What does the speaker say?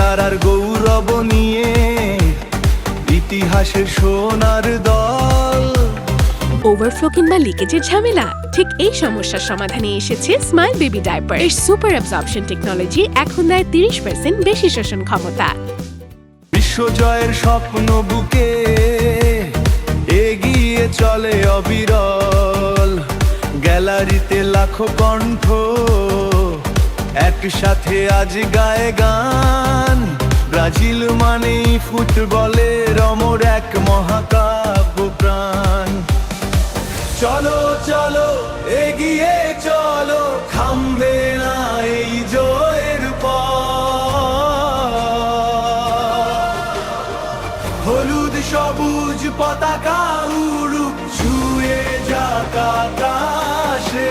ধারার গৌরব নিয়ে ইতিহাসের সোনার দল। ওভারফ্লো কিংবা লিকেজের ঝামেলা? ঠিক এই সমস্যার সমাধানে এসেছে স্মাইল বেবি ডায়াপার। এর সুপার অ্যাবজর্পশন টেকনোলজি এখন দেয় 30% বেশি শোষণ ক্ষমতা। বিশ্বজয়ের স্বপ্ন বুকে এগিয়ে চলে অবিরল। গ্যালারিতে লাখো কণ্ঠ একসাথে আজ গায়ে গান। ব্রাজিল মানেই ফুটবলের অমর এক মহাকাব্য প্রাণ। চলো চলো এগিয়ে চলো, থামবে না এই জয়ের পথ। হলুদ সবুজ পতাকা উড়ুক, ছুঁয়ে যাক আকাশে।